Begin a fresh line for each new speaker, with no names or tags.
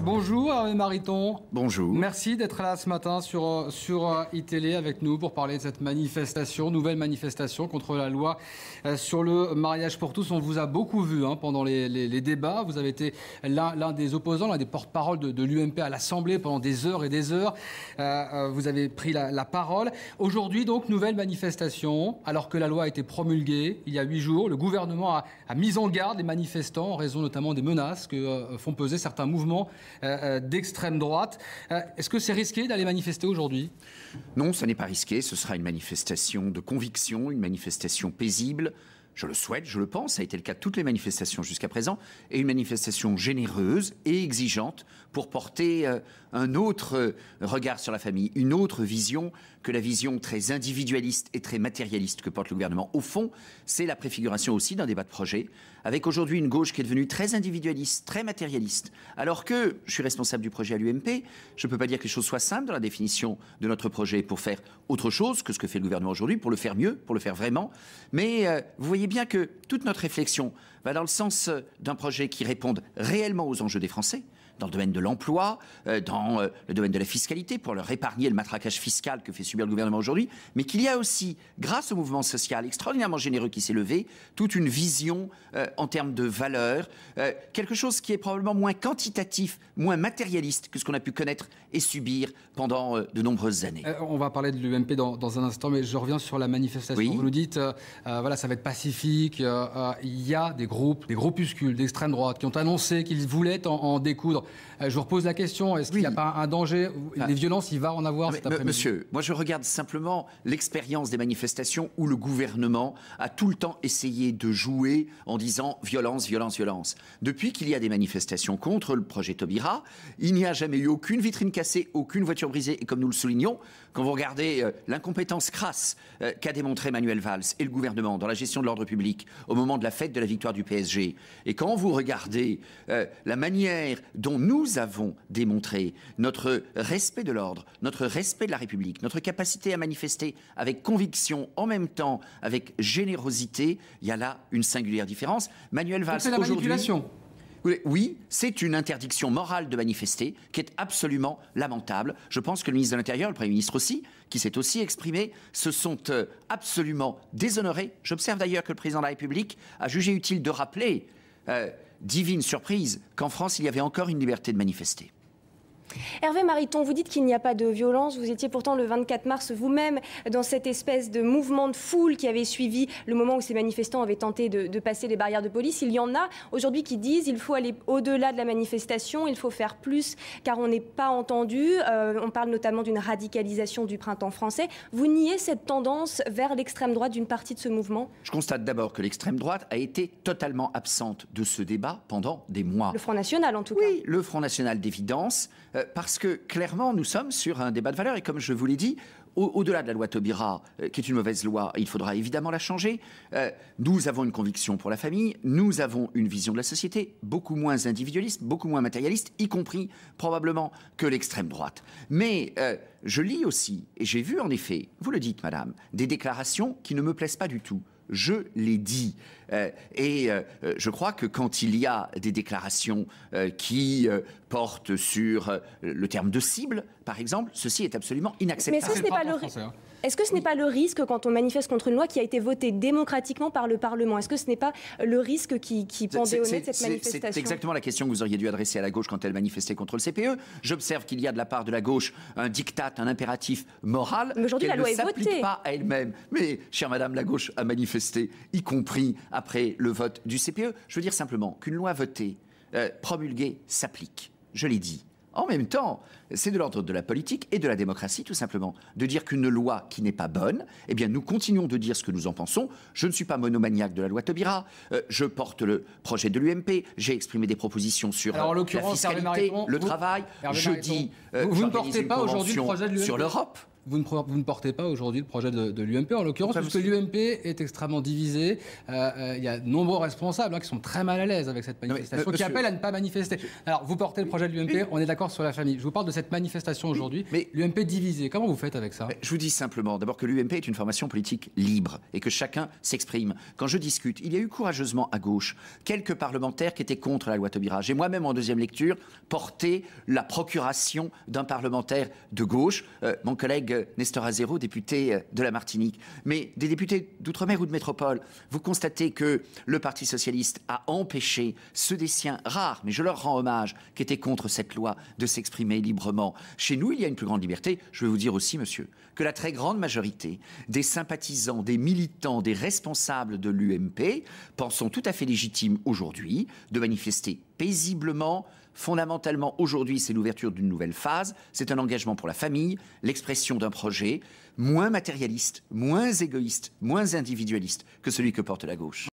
Bonjour Hervé Mariton.
Bonjour.
Merci d'être là ce matin sur iTélé avec nous pour parler de cette manifestation, nouvelle manifestation contre la loi sur le mariage pour tous. On vous a beaucoup vu pendant les débats. Vous avez été l'un des opposants, l'un des porte-parole de l'UMP à l'Assemblée pendant des heures et des heures. Vous avez pris la parole. Aujourd'hui, donc, nouvelle manifestation. Alors que la loi a été promulguée il y a 8 jours, le gouvernement a mis en garde les manifestants en raison notamment des menaces que font peser certains mouvements d'extrême droite. Est-ce que c'est risqué d'aller manifester aujourd'hui ?
Non, ça n'est pas risqué. Ce sera une manifestation de conviction, une manifestation paisible. Je le souhaite, je le pense, ça a été le cas de toutes les manifestations jusqu'à présent, et une manifestation généreuse et exigeante pour porter un autre regard sur la famille, une autre vision que la vision très individualiste et très matérialiste que porte le gouvernement. Au fond, c'est la préfiguration aussi d'un débat de projet, avec aujourd'hui une gauche qui est devenue très individualiste, très matérialiste, alors que je suis responsable du projet à l'UMP, je ne peux pas dire que les choses soient simples dans la définition de notre projet pour faire autre chose que ce que fait le gouvernement aujourd'hui, pour le faire mieux, pour le faire vraiment, mais vous voyez bien que toute notre réflexion va dans le sens d'un projet qui réponde réellement aux enjeux des Français, dans le domaine de l'emploi, dans le domaine de la fiscalité, pour leur épargner le matraquage fiscal que fait subir le gouvernement aujourd'hui, mais qu'il y a aussi, grâce au mouvement social extraordinairement généreux qui s'est levé, toute une vision en termes de valeurs, quelque chose qui est probablement moins quantitatif, moins matérialiste que ce qu'on a pu connaître et subir pendant de nombreuses années.
On va parler de l'UMP dans un instant, mais je reviens sur la manifestation. Oui. Vous nous dites, voilà, ça va être pacifique. Il y a des groupes, des groupuscules d'extrême droite qui ont annoncé qu'ils voulaient en découdre. Je vous repose la question, est-ce qu'il n'y a pas un danger? Les violences, il va en avoir cet après-midi.
Monsieur, moi je regarde simplement l'expérience des manifestations où le gouvernement a tout le temps essayé de jouer en disant violence, violence, violence. Depuis qu'il y a des manifestations contre le projet Taubira, il n'y a jamais eu aucune vitrine cassée, aucune voiture brisée. Et comme nous le soulignons, quand vous regardez l'incompétence crasse qu'a démontré Manuel Valls et le gouvernement dans la gestion de l'ordre public au moment de la fête de la victoire du PSG, et quand vous regardez la manière dont nous avons démontré notre respect de l'ordre, notre respect de la République, notre capacité à manifester avec conviction, en même temps avec générosité, il y a là une singulière différence. Manuel Valls,
c'est la manipulation.
Oui, c'est une interdiction morale de manifester qui est absolument lamentable. Je pense que le ministre de l'Intérieur, le Premier ministre aussi, qui s'est aussi exprimé, se sont absolument déshonorés. J'observe d'ailleurs que le Président de la République a jugé utile de rappeler, divine surprise, qu'en France, il y avait encore une liberté de manifester.
Hervé Mariton, vous dites qu'il n'y a pas de violence. Vous étiez pourtant le 24 mars vous-même dans cette espèce de mouvement de foule qui avait suivi le moment où ces manifestants avaient tenté de passer les barrières de police. Il y en a aujourd'hui qui disent qu'il faut aller au-delà de la manifestation, il faut faire plus car on n'est pas entendu. On parle notamment d'une radicalisation du printemps français. Vous niez cette tendance vers l'extrême droite d'une partie de ce mouvement?
Je constate d'abord que l'extrême droite a été totalement absente de ce débat pendant des mois.
Le Front National en tout cas.
Oui, le Front National d'évidence. Parce que clairement, nous sommes sur un débat de valeurs et comme je vous l'ai dit, au-delà de la loi Taubira, qui est une mauvaise loi, il faudra évidemment la changer. Nous avons une conviction pour la famille, nous avons une vision de la société beaucoup moins individualiste, beaucoup moins matérialiste, y compris probablement que l'extrême droite. Mais je lis aussi, et j'ai vu en effet, vous le dites madame, des déclarations qui ne me plaisent pas du tout. Je l'ai dit. Je crois que quand il y a des déclarations qui portent sur le terme de cible, par exemple, ceci est absolument inacceptable.
Mais est-ce que ce n'est pas le risque quand on manifeste contre une loi qui a été votée démocratiquement par le Parlement? Est-ce que ce n'est pas le risque qui pendait au nez de cette manifestation?
C'est exactement la question que vous auriez dû adresser à la gauche quand elle manifestait contre le CPE. J'observe qu'il y a de la part de la gauche un diktat, un impératif moral
qu'elle ne s'applique
pas à elle-même. Mais, chère madame, la gauche a manifesté, y compris après le vote du CPE. Je veux dire simplement qu'une loi votée, promulguée, s'applique. Je l'ai dit. En même temps, c'est de l'ordre de la politique et de la démocratie, tout simplement, de dire qu'une loi qui n'est pas bonne, eh bien, nous continuons de dire ce que nous en pensons. Je ne suis pas monomaniaque de la loi Taubira. Je porte le projet de l'UMP. J'ai exprimé des propositions sur la fiscalité, le travail.
Je dis, vous ne portez pas aujourd'hui le projet de l'UMP
sur l'Europe.
vous ne portez pas aujourd'hui le projet de l'UMP, en l'occurrence, parce que l'UMP est extrêmement divisée. Il y a de nombreux responsables qui sont très mal à l'aise avec cette manifestation, qui appellent à ne pas manifester. Alors, vous portez le projet de l'UMP, on est d'accord sur la famille. Je vous parle de cette manifestation aujourd'hui, l'UMP divisée. Comment vous faites avec ça?
Je vous dis simplement, d'abord que l'UMP est une formation politique libre et que chacun s'exprime. Quand je discute, il y a eu courageusement à gauche quelques parlementaires qui étaient contre la loi Taubira. J'ai moi-même, en deuxième lecture, porté la procuration d'un parlementaire de gauche, mon collègue Nestor Azero, député de la Martinique. Mais des députés d'outre-mer ou de métropole, vous constatez que le Parti socialiste a empêché ceux des siens rares, mais je leur rends hommage, qui étaient contre cette loi, de s'exprimer librement. Chez nous, il y a une plus grande liberté. Je vais vous dire aussi, monsieur, que la très grande majorité des sympathisants, des militants, des responsables de l'UMP pensent tout à fait légitime aujourd'hui de manifester paisiblement. Fondamentalement, aujourd'hui, c'est l'ouverture d'une nouvelle phase. C'est un engagement pour la famille, l'expression d'un projet moins matérialiste, moins égoïste, moins individualiste que celui que porte la gauche.